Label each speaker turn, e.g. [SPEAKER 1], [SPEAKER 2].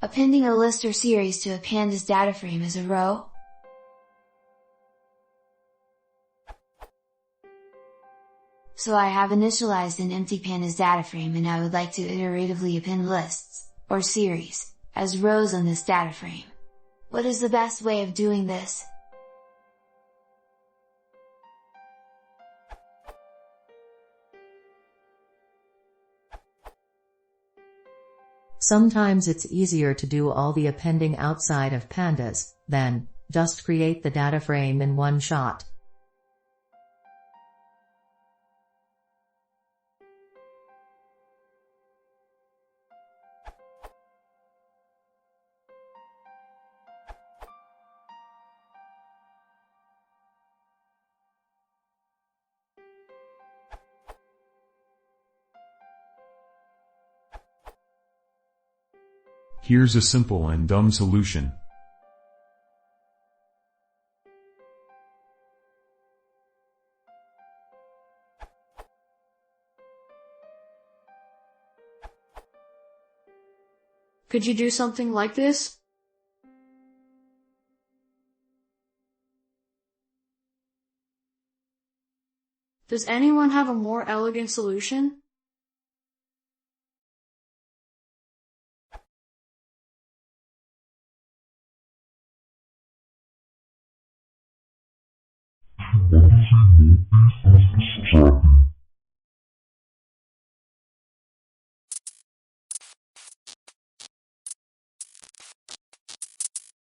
[SPEAKER 1] Appending a list or series to a pandas DataFrame as a row. So I have initialized an empty pandas DataFrame and I would like to iteratively append lists, or series, as rows on this DataFrame. What is the best way of doing this?
[SPEAKER 2] Sometimes it's easier to do all the appending outside of pandas, then, just create the data frame in one shot.
[SPEAKER 3] Here's a simple and dumb solution.
[SPEAKER 4] Could you do something like this? Does anyone have a more elegant solution?
[SPEAKER 5] What is a multi-function setting?